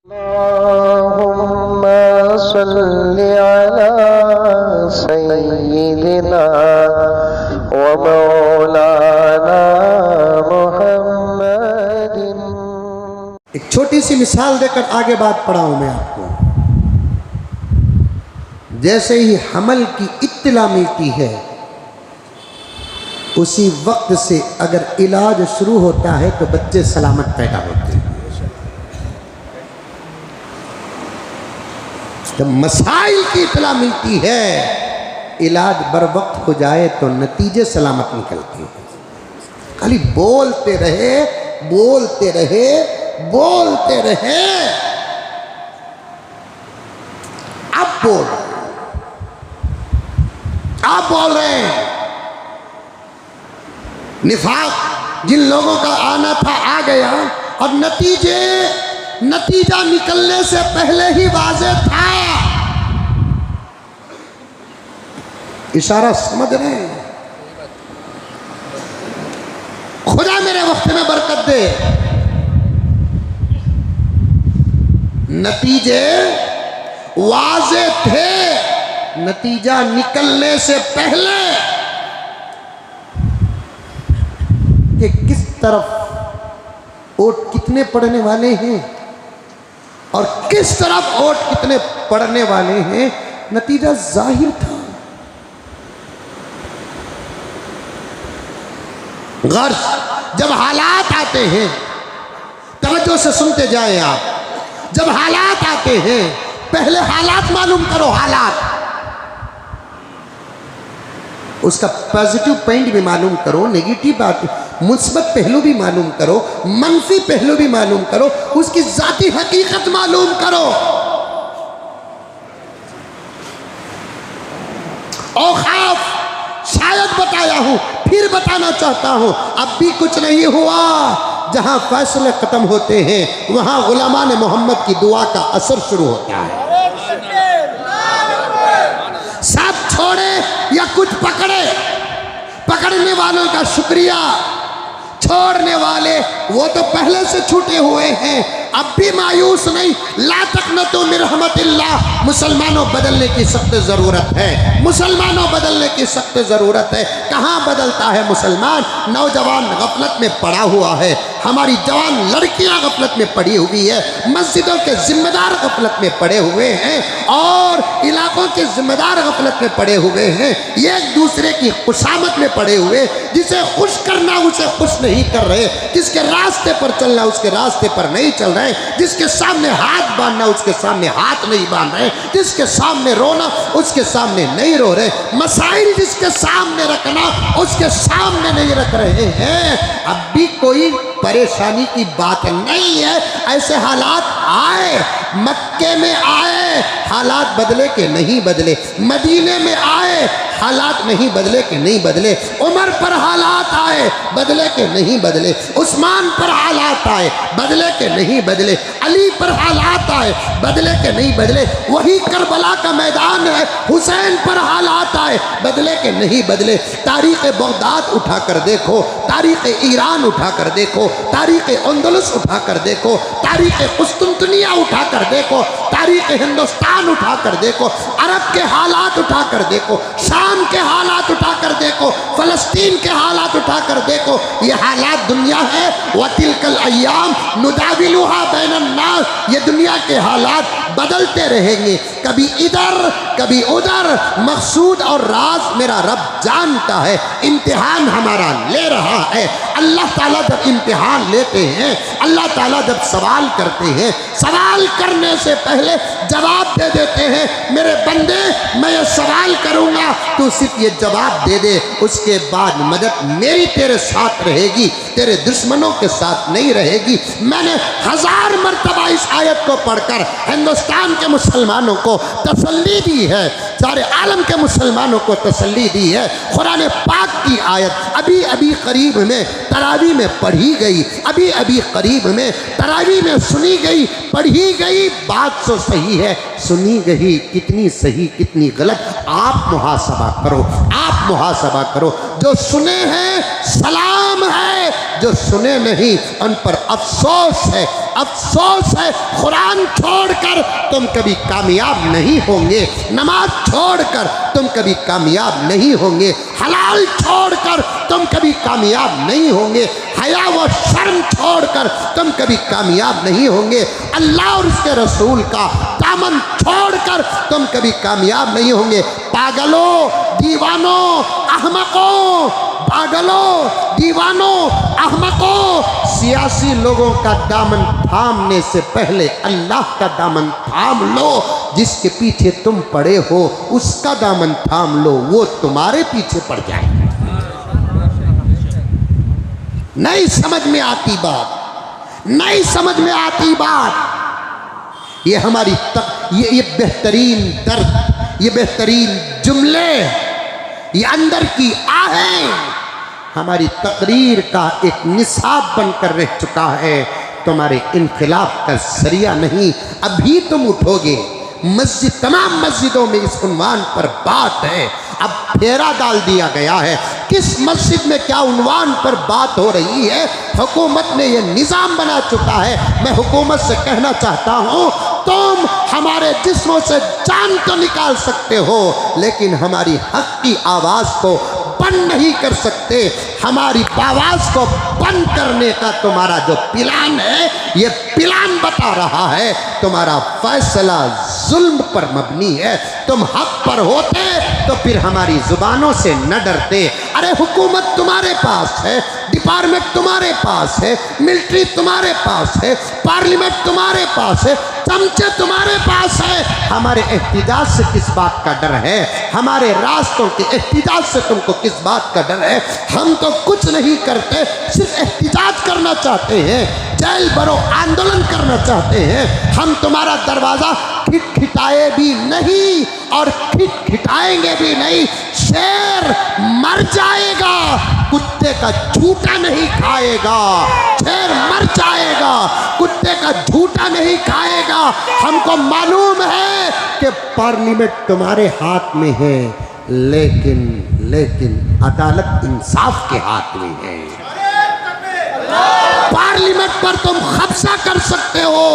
अल्लाहुम्मा सल्लि अला सय्यिदिना व मौलाना मुहम्मदिन। एक छोटी सी मिसाल देकर आगे बात पढ़ाऊं मैं आपको। जैसे ही हमल की इत्तला मिलती है उसी वक्त से अगर इलाज शुरू होता है तो बच्चे सलामत पैदा होते हैं। जब मसाइल की इत्तला मिलती है, इलाज बर वक्त हो जाए तो नतीजे सलामत निकलते हैं। खाली बोलते रहे बोलते रहे बोलते रहे, अब बोल रहे हैं। निफाक जिन लोगों का आना था आ गया, और नतीजा निकलने से पहले ही वाज़ेह था। इशारा समझ रहे हैं? खुदा मेरे वक्त में बरकत दे। नतीजे वाज़ेह थे, नतीजा निकलने से पहले कि किस तरफ वोट कितने पढ़ने वाले हैं और किस तरफ वोट कितने पढ़ने वाले हैं, नतीजा जाहिर था। गर्ज जब हालात आते हैं, तवज्जो से सुनते जाएं आप, जब हालात आते हैं पहले हालात मालूम करो। हालात, उसका पॉजिटिव पॉइंट भी मालूम करो, नेगेटिव बात, मुस्बत पहलू भी मालूम करो, मनफी पहलू भी मालूम करो, उसकी जाती हकीकत मालूम करो। औखाफ शायद बताया हूं, फिर बताना चाहता हूं, अब भी कुछ नहीं हुआ। जहां फैसले खत्म होते हैं वहां गुलामान मोहम्मद की दुआ का असर शुरू होता है। सब छोड़े या कुछ पकड़े, पकड़ने वालों का शुक्रिया, छोड़ने वाले वो तो पहले से छूटे हुए हैं। अब भी मायूस नहीं, ला तक़नतू मिन रहमतिल्लाह। मुसलमानों बदलने की सख्त ज़रूरत है, मुसलमानों बदलने की सख्त ज़रूरत है। कहाँ बदलता है मुसलमान? नौजवान गफलत में पड़ा हुआ है, हमारी जवान लड़कियां गफलत में पड़ी हुई है, मस्जिदों के जिम्मेदार गफलत में पड़े हुए हैं और इलाकों के जिम्मेदार गफलत में पड़े हुए हैं। ये एक दूसरे की खुशामद में पड़े हुए, जिसे खुश करना उसे खुश नहीं कर रहे, जिसके रास्ते पर चलना उसके रास्ते पर नहीं चल रहे, जिसके सामने हाथ बांधना उसके सामने हाथ नहीं बांध रहे, जिसके सामने रोना उसके सामने नहीं रो रहे, मसाइल जिसके सामने रखना उसके सामने नहीं रख रहे हैं। अब भी कोई परेशानी की बात नहीं है। ऐसे हालात आए, मक्के में आए, हालात बदले के नहीं बदले, मदीने में आए, हालात नहीं बदले के नहीं बदले, उमर पर हालात आए, बदले के नहीं बदले, उस्मान पर हालात आए, बदले के नहीं बदले, अली पर हालात आए, बदले के नहीं बदले। वही करबला का मैदान है, हुसैन पर हालात आए, बदले के नहीं बदले। तारीख़ बगदाद उठाकर देखो, तारीख़ ईरान उठाकर देखो, तारीख़ अंदलुस उठाकर देखो, तारीख़ कुस्तुनतुनिया उठाकर देखो, तारीख़ हिंदुस्तान उठाकर देखो, अरब के हालात उठाकर देखो, शाम के हालात उठाकर देखो, फ़लस्तीन के हालात उठाकर देखो। ये हालात दुनिया है। वतिलकल अय्याम नुदाविलुहा बैनन्नास, ये दुनिया के हालात बदलते रहेंगे, कभी इधर कभी उधर। मकसूद और राज मेरा रब जानता है, इम्तिहान हमारा ले रहा है। अल्लाह ताला जब इम्तिहान लेते हैं, अल्लाह ताला जब सवाल करते हैं, सवाल करने से पहले जवाब दे देते हैं। मेरे बंदे, मैं ये सवाल करूँगा, तू सिर्फ ये जवाब दे दे, उसके बाद मदद मेरी तेरे साथ रहेगी, तेरे दुश्मनों के साथ नहीं रहेगी। मैंने 1000 मरतबा इस आयत को पढ़कर हिंदुस्तान के मुसलमानों को तसल्ली दी है, सारे आलम के मुसलमानों को तसल्ली दी है। कुरान पाक की आयत अभी अभी करीब में तरावी में पढ़ी गई, अभी अभी करीब में तरावी में सुनी गई, पढ़ी गई। बात तो सही है, सुनी गई कितनी सही कितनी गलत, आप मुहासबा करो, आप मुहासबा करो। जो सुने हैं सलाम है, जो सुने नहीं उन पर अफसोस है, अफसोस है। कुरान छोड़कर तुम कभी कामयाब नहीं होंगे, नमाज छोड़कर तुम कभी कामयाब नहीं होंगे, हलाल छोड़कर तुम कभी कामयाब नहीं होंगे, हया व शर्म छोड़कर तुम कभी कामयाब नहीं होंगे, अल्लाह और उसके रसूल का दामन छोड़कर तुम कभी कामयाब नहीं होंगे। पागलों, दीवानों, अहमकों, पागलों, दीवानों, अहमकों, सियासी लोगों का दामन थामने से पहले अल्लाह का दामन थाम लो। जिसके पीछे तुम पड़े हो उसका दामन थाम लो, वो तुम्हारे पीछे पड़ जाए। नहीं समझ में आती बात, नहीं समझ में आती बात। ये हमारी ये बेहतरीन दर्द, ये बेहतरीन जुमले, ये अंदर की आहें हमारी तकरीर का एक निसाब बनकर रह चुका है। तुम्हारे इनकलाब का जरिया नहीं। अभी तुम उठोगे, मस्जिद, तमाम मस्जिदों में इस उन्वान पर बात है। अब फेरा डाल दिया गया है, किस मस्जिद में क्या उन्वान पर बात हो रही है। हुकूमत ने ये निज़ाम बना चुका है। मैं हुकूमत से कहना चाहता हूँ, तुम हमारे जिस्मों से जान तो निकाल सकते हो, लेकिन हमारी हक की आवाज़ को बंद नहीं कर सकते। हमारी आवाज़ को बंद करने का तुम्हारा जो प्लान है, ये प्लान बता रहा है तुम्हारा फैसला जुल्म पर मबनी है। तुम हक पर होते तो फिर हमारी जुबानों से न डरते। अरे हुकूमत तुम्हारे पास है, डिपार्टमेंट तुम्हारे पास है, मिलिट्री तुम्हारे पास है, पार्लियामेंट तुम्हारे पास है, चमचे तुम्हारे पास है। हमारे एहतिजाज से किस बात का डर है? हमारे रास्तों के एहतिजाज से तुमको किस बात का डर है? हम तो कुछ नहीं करते, सिर्फ एहतिजाज करना चाहते हैं, जेल भरो आंदोलन करना चाहते हैं। हम तुम्हारा दरवाज़ा खिटखिटाए भी नहीं और खिटखिटाएंगे भी नहीं। शेर मर जाएगा, कुत्ते का झूठा नहीं खाएगा। शेर मर जाएगा, कुत्ते का झूठा नहीं खाएगा। हमको मालूम है कि पार्लियामेंट तुम्हारे हाथ में है, लेकिन अदालत इंसाफ के हाथ में है। पार्लियामेंट पर तुम कब्जा कर सकते हो,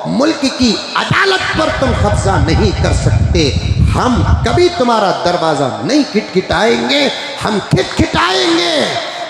मुल्क की अदालत पर तुम कब्जा नहीं कर सकते। हम कभी तुम्हारा दरवाज़ा नहीं खिटखिटाएंगे, हम खिटखिटाएंगे।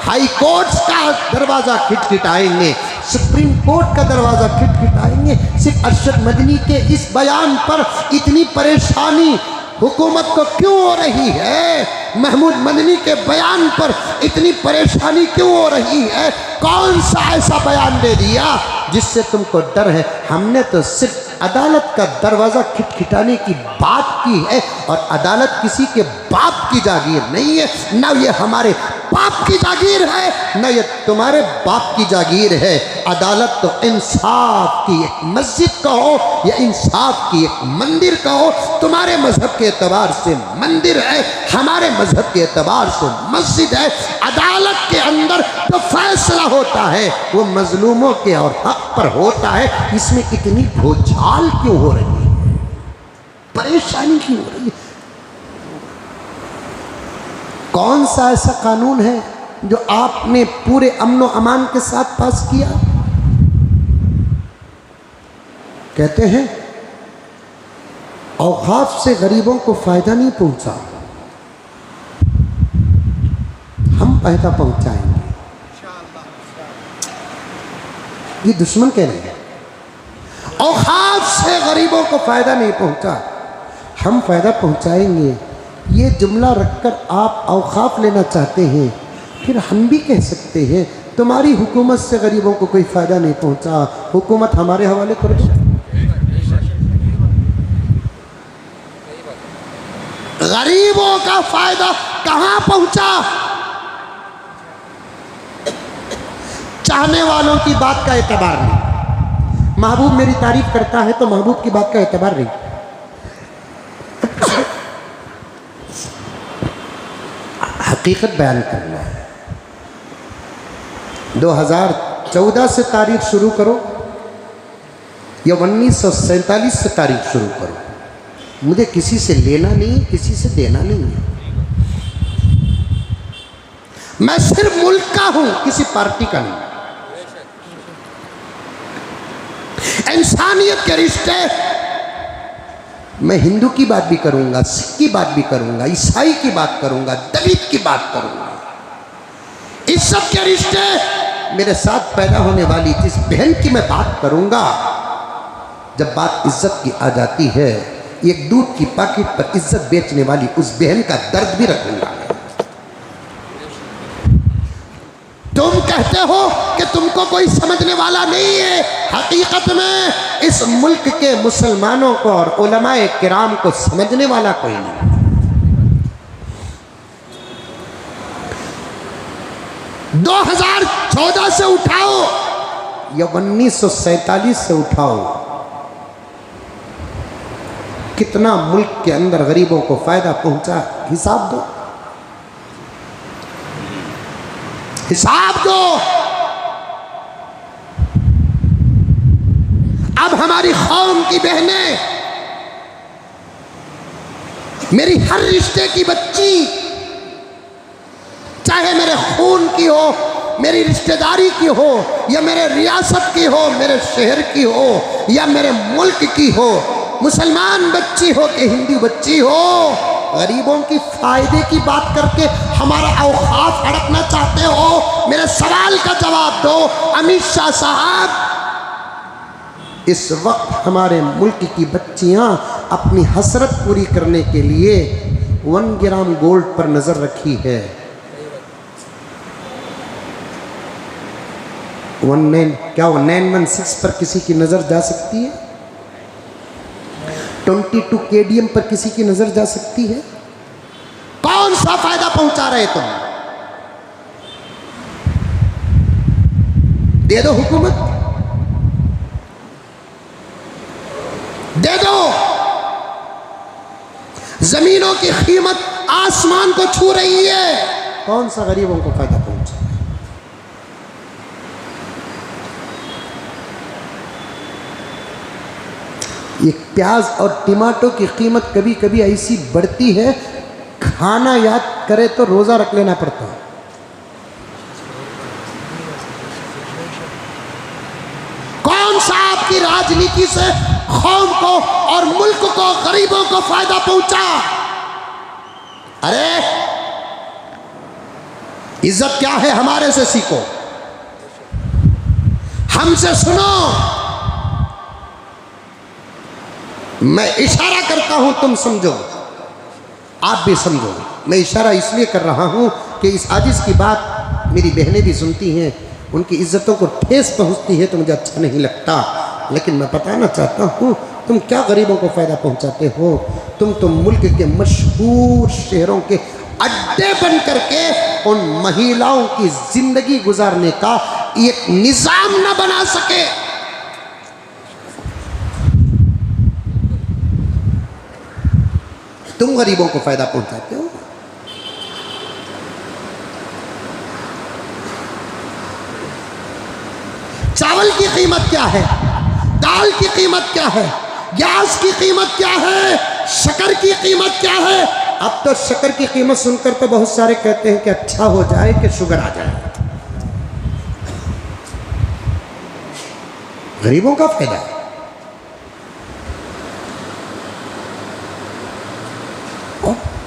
हाई कोर्ट का दरवाज़ा खिटखिटाएंगे, सुप्रीम कोर्ट का दरवाज़ा खिटखिटाएंगे। सिर्फ अरशद मदनी के इस बयान पर इतनी परेशानी हुकूमत को क्यों हो रही है? महमूद मदनी के बयान पर इतनी परेशानी क्यों हो रही है? कौन सा ऐसा बयान दे दिया जिससे तुमको डर है? हमने तो सिर्फ अदालत का दरवाज़ा खिटखिटाने की बात की है, और अदालत किसी के बाप की जागीर नहीं है। न ये हमारे बाप की जागीर है, न ये तुम्हारे बाप की जागीर है। अदालत तो इंसाफ की एक मस्जिद कहो या इंसाफ की एक मंदिर कहो। तुम्हारे मजहब के एतबार से मंदिर है, हमारे मजहब के एतबार से मस्जिद है। अदालत के अंदर तो फैसला होता है वो मजलूमों के और हक पर होता है। इसमें इतनी भूचाल क्यों हो रही है? परेशानी क्यों हो रही है? कौन सा ऐसा कानून है जो आपने पूरे अमन व अमान के साथ पास किया? कहते हैं औकाफ से गरीबों को फायदा नहीं पहुंचा, हम फायदा पहुंचाएंगे। ये दुश्मन कह रहे हैं, औकाफ से गरीबों को फायदा नहीं पहुंचा, हम फायदा पहुंचाएंगे। ये जुमला रखकर आप औकाफ लेना चाहते हैं, फिर हम भी कह सकते हैं तुम्हारी हुकूमत से गरीबों को कोई फ़ायदा नहीं पहुंचा, हुकूमत हमारे हवाले कर दो। गरीबों का फ़ायदा कहाँ पहुंचा? चाहने वालों की बात का एतबार नहीं। महबूब मेरी तारीफ करता है तो महबूब की बात का एतबार नहीं। हकीकत बयान करना है। 2014 से तारीख शुरू करो या 1947 से तारीख शुरू करो, मुझे किसी से लेना नहीं, किसी से देना नहीं है। मैं सिर्फ मुल्क का हूं, किसी पार्टी का नहीं। इंसानियत के रिश्ते, मैं हिंदू की बात भी करूंगा, सिख की बात भी करूंगा, ईसाई की बात करूंगा, दलित की बात करूंगा। इज्जत के रिश्ते, मेरे साथ पैदा होने वाली जिस बहन की मैं बात करूंगा, जब बात इज्जत की आ जाती है, एक दूध की पैकेट पर इज्जत बेचने वाली उस बहन का दर्द भी रखूंगा। तुम कहते हो कि तुमको कोई समझने वाला नहीं है, हकीकत में इस मुल्क के मुसलमानों को और उलमाए किराम को समझने वाला कोई नहीं। 2014 से उठाओ या 1947 से उठाओ, कितना मुल्क के अंदर गरीबों को फायदा पहुंचा, हिसाब दो, हिसाब दो। अब हमारी कौम की बहनें, मेरी हर रिश्ते की बच्ची, चाहे मेरे खून की हो, मेरी रिश्तेदारी की हो, या मेरे रियासत की हो, मेरे शहर की हो, या मेरे मुल्क की हो, मुसलमान बच्ची हो कि हिंदू बच्ची हो, गरीबों की फायदे की बात करके हमारा औकात हड़पना चाहते हो? मेरे सवाल का जवाब दो अमित शाह साहब। इस वक्त हमारे मुल्क की बच्चियां अपनी हसरत पूरी करने के लिए 1 ग्राम गोल्ड पर नजर रखी है। 916 पर किसी की नजर जा सकती है? 22 KDM पर किसी की नजर जा सकती है? कौन सा फायदा पहुंचा रहे तुम? दे दो हुकूमत, दे दो। जमीनों की कीमत आसमान को छू रही है, कौन सा गरीबों को फायदा पहुंचा? ये प्याज और टमाटो की कीमत कभी कभी ऐसी बढ़ती है, खाना याद करे तो रोजा रख लेना पड़ता है। कौन सा आपकी राजनीति से कौम को और मुल्क को, गरीबों को फायदा पहुंचा? अरे इज्जत क्या है हमारे से सीखो, हमसे सुनो। मैं इशारा करता हूं, तुम समझो, आप भी समझो। मैं इशारा इसलिए कर रहा हूं कि इस आजिज़ की बात मेरी बहनें भी सुनती हैं, उनकी इज्जतों को ठेस पहुंचती है तो मुझे अच्छा नहीं लगता। लेकिन मैं बताना चाहता हूं, तुम क्या गरीबों को फ़ायदा पहुंचाते हो? तुम तो मुल्क के मशहूर शहरों के अड्डे बन करके उन महिलाओं की ज़िंदगी गुजारने का एक निज़ाम न बना सके। तुम गरीबों को फायदा पहुंचाते हो। चावल की कीमत क्या है, दाल की कीमत क्या है, गैस की कीमत क्या है, शक्कर की कीमत क्या है? अब तो शक्कर की कीमत सुनकर तो बहुत सारे कहते हैं कि अच्छा हो जाए कि शुगर आ जाए। गरीबों का फायदा है।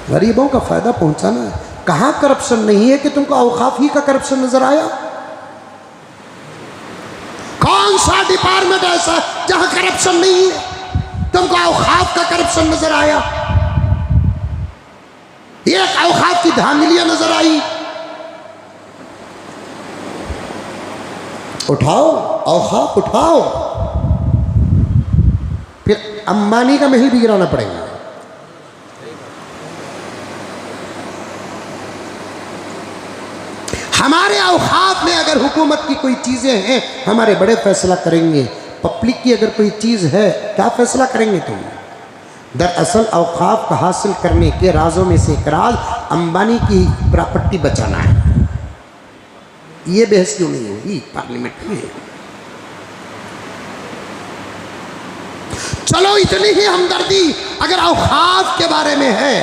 गरीबों का फायदा पहुंचाना है। कहां करप्शन नहीं है कि तुमको औकाफ ही का करप्शन नजर आया? कौन सा डिपार्टमेंट ऐसा जहां करप्शन नहीं है? तुमको औकाफ का करप्शन नजर आया? एक औकाफ की धांधलियां नजर आई? उठाओ औकाफ, उठाओ, फिर अंबानी का महल भी गिराना पड़ेगा। हमारे औकाफ में अगर हुकूमत की कोई चीज़ें हैं, हमारे बड़े फैसला करेंगे। पब्लिक की अगर कोई चीज़ है, क्या फैसला करेंगे तुम? दरअसल औकाफ का हासिल करने के राजों में से एक राज अंबानी की प्रॉपर्टी बचाना है। ये बहस क्यों नहीं होगी पार्लियामेंट में? चलो इतनी ही हमदर्दी अगर औकाफ के बारे में है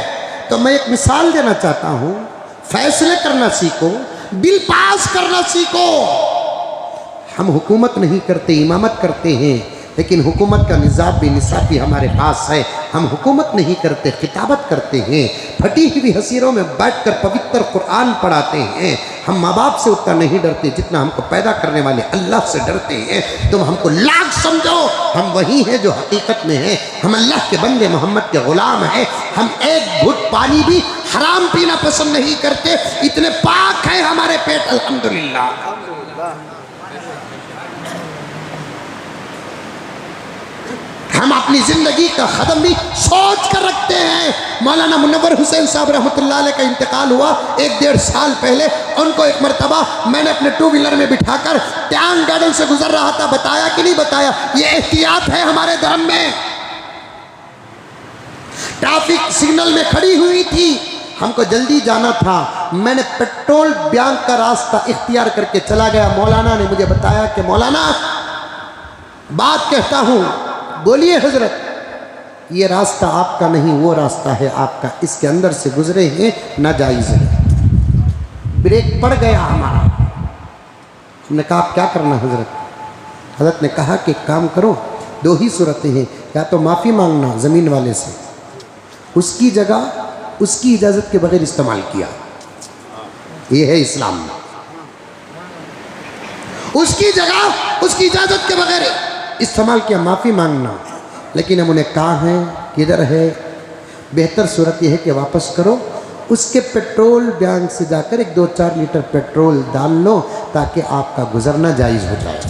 तो मैं एक मिसाल देना चाहता हूँ। फैसले करना सीखो, बिल पास करना सीखो। हम हुकूमत नहीं करते, इमामत करते हैं, लेकिन हुकूमत का निज़ाम भी हमारे पास है। हम हुकूमत नहीं करते, खिताबत करते हैं। फटी हुई हसीरों में बैठकर पवित्र कुरान पढ़ाते हैं। हम माँ बाप से उतना नहीं डरते जितना हमको पैदा करने वाले अल्लाह से डरते हैं। तुम हमको लाख समझो, हम वही हैं जो हकीकत में हैं। हम अल्लाह के बंदे, मोहम्मद के गुलाम हैं। हम एक घुट पानी भी हराम पीना पसंद नहीं करते, इतने पाक है हमारे पेट, अल्हम्दुलिल्लाह। हम अपनी जिंदगी का कदम भी सोच कर रखते हैं। मौलाना मुनव्वर हुसैन साहब रहमतुल्लाह अलैह का इंतकाल हुआ 1-1.5 साल पहले। उनको एक मरतबा मैंने अपने 2 व्हीलर में बिठाकर टैंक गार्डन से गुजर रहा था, बताया कि नहीं बताया? ये एहतियात है हमारे धर्म में। ट्रैफिक सिग्नल में खड़ी हुई थी, हमको जल्दी जाना था। मैंने पेट्रोल बैंक का रास्ता इख्तियार करके चला गया। मौलाना ने मुझे बताया कि मौलाना बात कहता हूँ। बोलिए हजरत। ये रास्ता आपका नहीं, वो रास्ता है आपका, इसके अंदर से गुजरे हैं, नाजायज है। ब्रेक पड़ गया हमारा। हमने कहा आप क्या करना हजरत? हजरत ने कहा कि काम करो, 2 ही सूरतें हैं, या तो माफ़ी मांगना ज़मीन वाले से, उसकी जगह उसकी इजाज़त के बगैर इस्तेमाल किया। ये है इस्लाम में। उसकी जगह उसकी इजाज़त के बगैर इस्तेमाल किया, माफ़ी मांगना। लेकिन हम उन्हें कहा है किधर है? बेहतर सूरत यह है कि वापस करो, उसके पेट्रोल बैंक से जाकर 1-2-4 लीटर पेट्रोल डाल लो ताकि आपका गुजरना जायज़ हो जाए।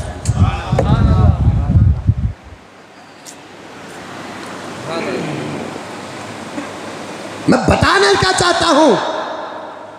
मैं बताने का चाहता हूं,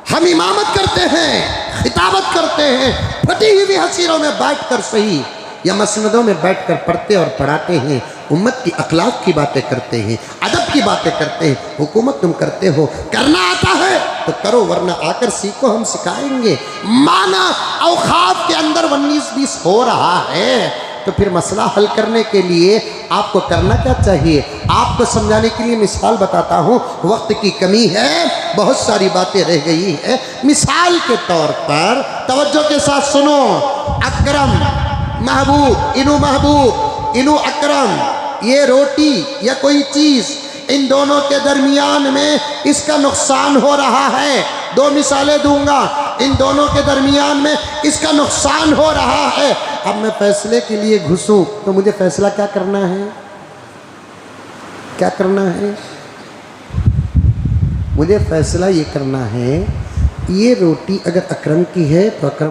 हम इमामत करते हैं, खिताबत करते हैं, फटी हुई हसीरों में बैठकर सही या मसनदों में बैठकर पढ़ते और पढ़ाते हैं। उम्मत की अखलाक की बातें करते हैं, अदब की बातें करते हैं। हुकूमत तुम करते हो, करना आता है तो करो, वरना आकर सीखो, हम सिखाएंगे। माना औखाफ के अंदर 19-20 हो रहा है तो फिर मसला हल करने के लिए आपको करना क्या चाहिए? आपको समझाने के लिए मिसाल बताता हूँ। वक्त की कमी है, बहुत सारी बातें रह गई है। मिसाल के तौर पर तवज्जो के साथ सुनो। अकरम महबूब, इनू अकरम, ये रोटी या कोई चीज़, इन दोनों के दरमियान में इसका नुकसान हो रहा है। 2 मिसालें दूंगा, इन दोनों के दरमियान में इसका नुकसान हो रहा है। अब मैं फैसले के लिए घुसूं तो मुझे फैसला क्या करना है? क्या करना है? मुझे फैसला ये करना है, ये रोटी अगर अकरम की है तो अकरम